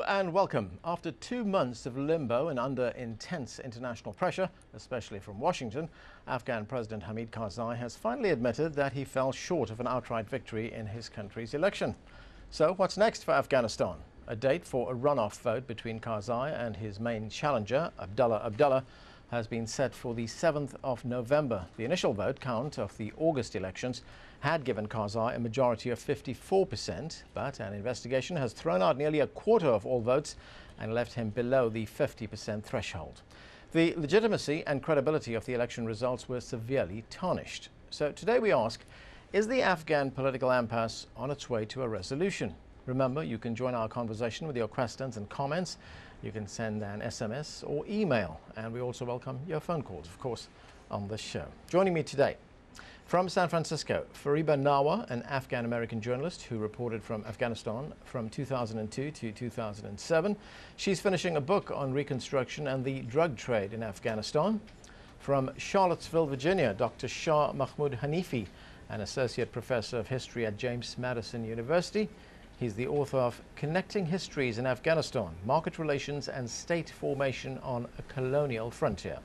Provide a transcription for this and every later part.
Hello and welcome. After 2 months of limbo and under intense international pressure, especially from Washington, Afghan President Hamid Karzai has finally admitted that he fell short of an outright victory in his country's election. So what's next for Afghanistan? A date for a runoff vote between Karzai and his main challenger, Abdullah Abdullah, has been set for the 7th of November. The initial vote count of the August elections had given Karzai a majority of 54%, but an investigation has thrown out nearly a quarter of all votes and left him below the 50% threshold. The legitimacy and credibility of the election results were severely tarnished. So today we ask, is the Afghan political impasse on its way to a resolution? Remember, you can join our conversation with your questions and comments. You can send an SMS or email, and we also welcome your phone calls, of course, on this show. Joining me today from San Francisco, Fariba Nawa, an Afghan-American journalist who reported from Afghanistan from 2002 to 2007. She's finishing a book on Reconstruction and the drug trade in Afghanistan. From Charlottesville, Virginia, Dr. Shah Mahmood Hanifi, an associate professor of history at James Madison University. He's the author of Connecting Histories in Afghanistan, Market Relations and State Formation on a Colonial Frontier.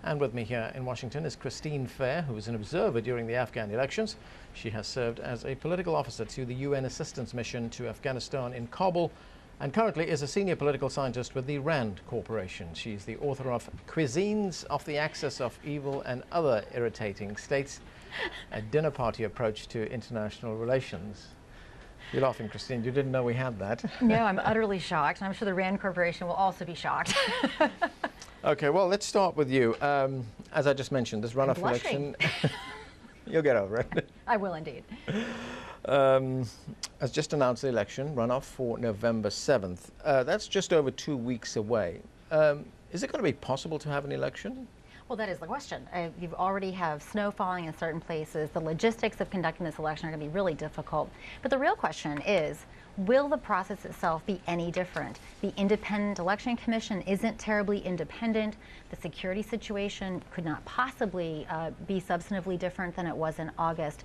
And with me here in Washington is Christine Fair, who was an observer during the Afghan elections. She has served as a political officer to the UN Assistance Mission to Afghanistan in Kabul and currently is a senior political scientist with the RAND Corporation. She's the author of Cuisines of the Axis of Evil and Other Irritating States, a dinner party approach to international relations. You're laughing, Christine. You didn't know we had that. No, I'm utterly shocked, and I'm sure the RAND Corporation will also be shocked. Okay, well, let's start with you. As I just mentioned, this runoff election, you'll get over it. I will indeed. As just announced the election, runoff for November 7th. That's just over 2 weeks away. Is it going to be possible to have an election? Well, that is the question. You already have snow falling in certain places. The logistics of conducting this election are going to be really difficult. But the real question is, will the process itself be any different? The Independent Election Commission isn't terribly independent. The security situation could not possibly be substantively different than it was in August.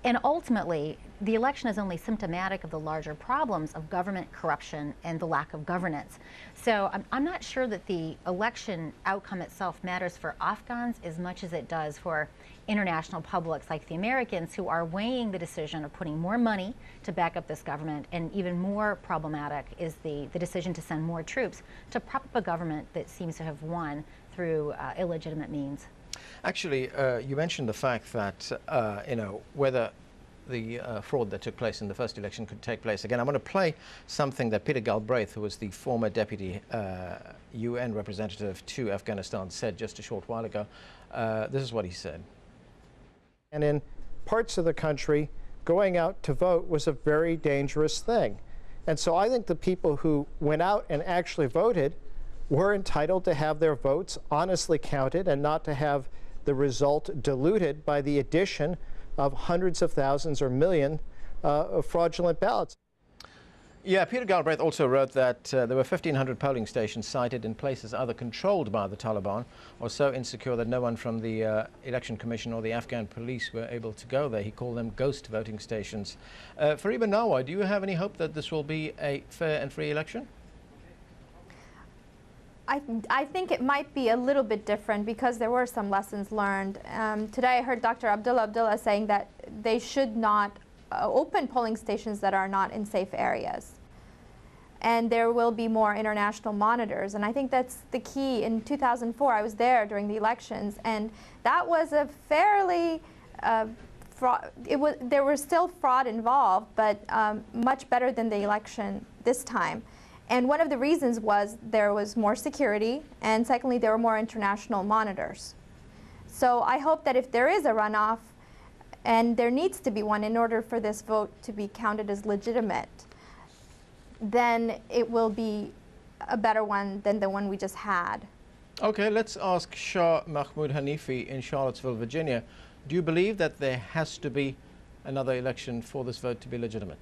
And ultimately, the election is only symptomatic of the larger problems of government corruption and the lack of governance. So I'm not sure that the election outcome itself matters for Afghans as much as it does for international publics like the Americans, who are weighing the decision of putting more money to back up this government. And even more problematic is the decision to send more troops to prop up a government that seems to have won through illegitimate means. Actually, you mentioned the fact that, whether the fraud that took place in the first election could take place again. I'm going to play something that Peter Galbraith, who was the former deputy UN representative to Afghanistan, said just a short while ago. This is what he said. And in parts of the country, going out to vote was a very dangerous thing. And so I think the people who went out and actually voted were entitled to have their votes honestly counted and not to have the result diluted by the addition of hundreds of thousands or million of fraudulent ballots. Yeah, Peter Galbraith also wrote that there were 1,500 polling stations cited in places either controlled by the Taliban or so insecure that no one from the Election Commission or the Afghan police were able to go there. He called them ghost voting stations. Fariba Nawa, do you have any hope that this will be a fair and free election? I think it might be a little bit different because there were some lessons learned. Today I heard Dr. Abdullah Abdullah saying that they should not open polling stations that are not in safe areas. And there will be more international monitors. And I think that's the key. In 2004, I was there during the elections, and that was a fairly there was still fraud involved, but much better than the election this time. And one of the reasons was there was more security, and secondly, there were more international monitors. So I hope that if there is a runoff, and there needs to be one in order for this vote to be counted as legitimate, then it will be a better one than the one we just had. Okay, let's ask Shah Mahmood Hanifi in Charlottesville, Virginia. Do you believe that there has to be another election for this vote to be legitimate?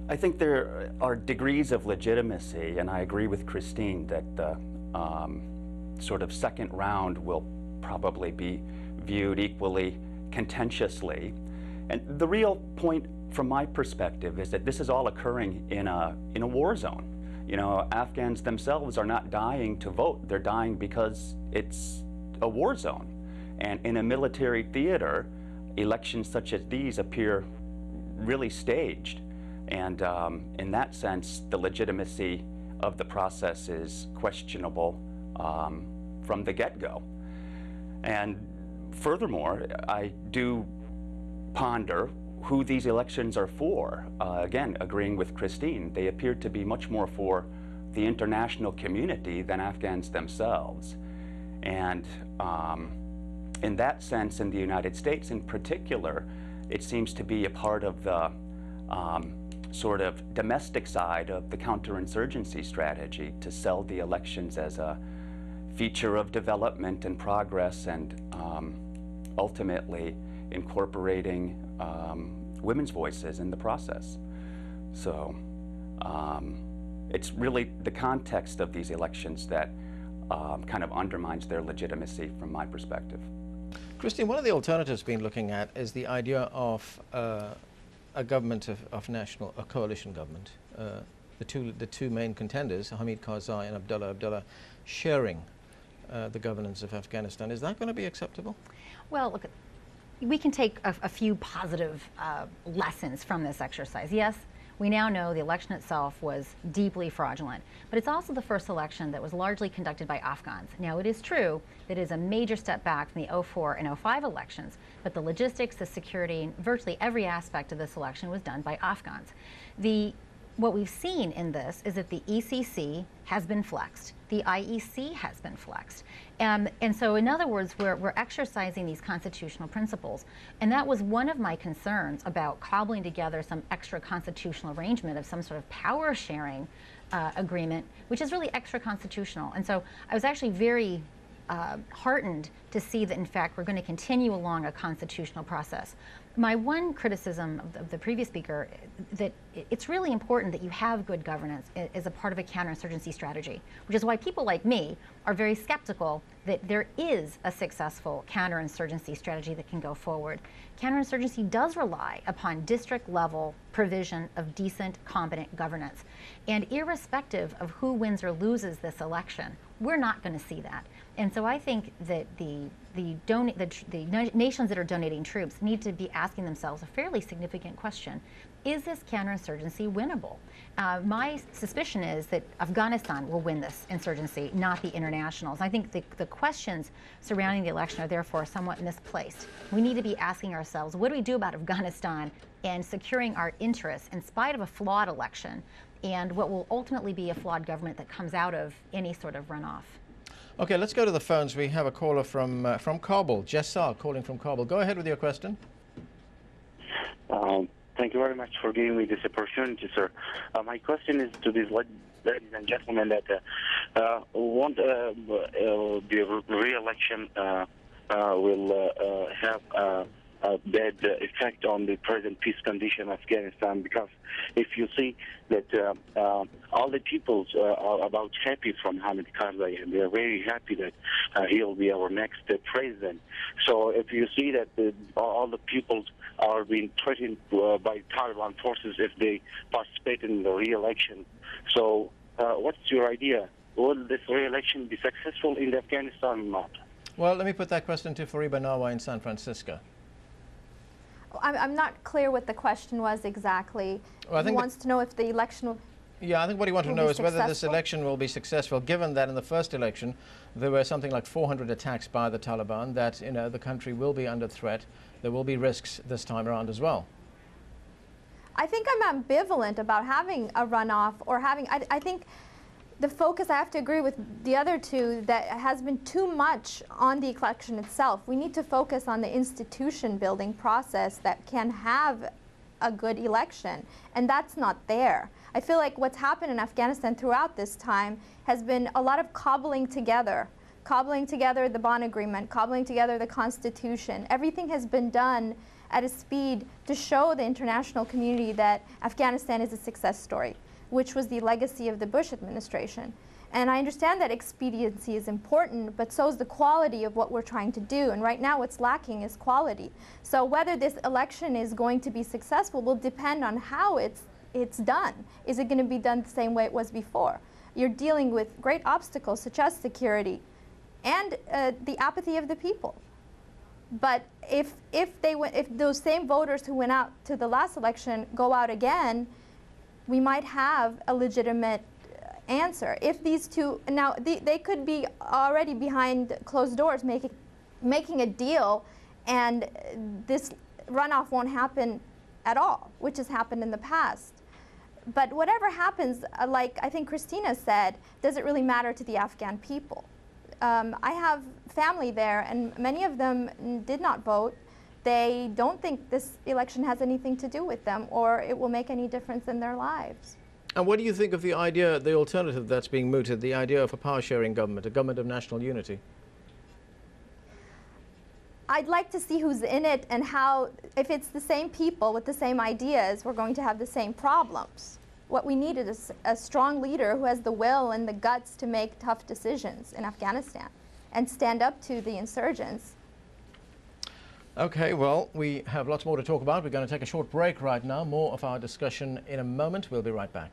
I think there are degrees of legitimacy, and I agree with Christine that the sort of second round will probably be viewed equally contentiously. And the real point from my perspective is that this is all occurring in a war zone. You know, Afghans themselves are not dying to vote. They're dying because it's a war zone. And in a military theater, elections such as these appear really staged. And in that sense, the legitimacy of the process is questionable from the get-go. And furthermore, I do ponder who these elections are for. Again, agreeing with Christine, they appear to be much more for the international community than Afghans themselves. And in that sense, in the United States in particular, it seems to be a part of the sort of domestic side of the counterinsurgency strategy to sell the elections as a feature of development and progress, and ultimately incorporating women's voices in the process. So it's really the context of these elections that kind of undermines their legitimacy from my perspective. Christine, one of the alternatives being looking at is the idea of a government of national, a coalition government. The two main contenders, Hamid Karzai and Abdullah Abdullah, sharing the governance of Afghanistan. Is that going to be acceptable? Well, look, we can take a few positive lessons from this exercise. Yes, we now know the election itself was deeply fraudulent, but it's also the first election that was largely conducted by Afghans. Now, it is true that it is a major step back from the 2004 and 2005 elections, but the logistics, the security, and virtually every aspect of this election was done by Afghans. What we've seen in this is that the ECC has been flexed, the IEC has been flexed. And so in other words, we're exercising these constitutional principles. And that was one of my concerns about cobbling together some extra constitutional arrangement of some sort of power sharing agreement, which is really extra constitutional. And so I was actually very heartened to see that, in fact, we're going to continue along a constitutional process. My one criticism of the previous speaker, that it's really important that you have good governance as a part of a counterinsurgency strategy, which is why people like me are very skeptical that there is a successful counterinsurgency strategy that can go forward. Counterinsurgency does rely upon district-level provision of decent, competent governance. And irrespective of who wins or loses this election, we're not going to see that. And so I think that the nations that are donating troops need to be asking themselves a fairly significant question. Is this counterinsurgency winnable? My suspicion is that Afghanistan will win this insurgency, not the internationals. I think the questions surrounding the election are therefore somewhat misplaced. We need to be asking ourselves, what do we do about Afghanistan and securing our interests in spite of a flawed election and what will ultimately be a flawed government that comes out of any sort of runoff? Okay, let's go to the phones. We have a caller from Kabul, Jessar, calling from Kabul. Go ahead with your question. Thank you very much for giving me this opportunity, sir. My question is to these ladies and gentlemen that want the re-election will have a bad effect on the present peace condition in Afghanistan, because if you see that all the people are about happy from Hamid Karzai, and they are very happy that he'll be our next president. So if you see that all the people are being threatened by Taliban forces if they participate in the re-election, so what's your idea? Will this re-election be successful in Afghanistan or not? Well, let me put that question to Fariba Nawa in San Francisco. I'm not clear what the question was exactly. Well, he wants to know if the election will... Yeah, I think what he wants to know is whether this election will be successful, given that in the first election there were something like 400 attacks by the Taliban, that the country will be under threat. There will be risks this time around as well. I think I'm ambivalent about having a runoff or having... I think the focus, I have to agree with the other two, that has been too much on the election itself. We need to focus on the institution building process that can have a good election, and that's not there. I feel like what's happened in Afghanistan throughout this time has been a lot of cobbling together the Bonn Agreement, cobbling together the Constitution. Everything has been done at a speed to show the international community that Afghanistan is a success story, which was the legacy of the Bush administration. And I understand that expediency is important, but so is the quality of what we're trying to do. And right now what's lacking is quality. So whether this election is going to be successful will depend on how it's it's done? Is it going to be done the same way it was before? You're dealing with great obstacles such as security and the apathy of the people. But if those same voters who went out to the last election go out again, we might have a legitimate answer. If these two, now they could be already behind closed doors making a deal, and this runoff won't happen at all, which has happened in the past. But whatever happens, like I think Christina said, doesn't really matter to the Afghan people. I have family there, and many of them did not vote. They don't think this election has anything to do with them, or it will make any difference in their lives. And what do you think of the idea, the alternative that's being mooted, the idea of a power-sharing government, a government of national unity? I'd like to see who's in it and how, if it's the same people with the same ideas, we're going to have the same problems. What we need is a strong leader who has the will and the guts to make tough decisions in Afghanistan and stand up to the insurgents. Okay, well, we have lots more to talk about. We're going to take a short break right now. More of our discussion in a moment. We'll be right back.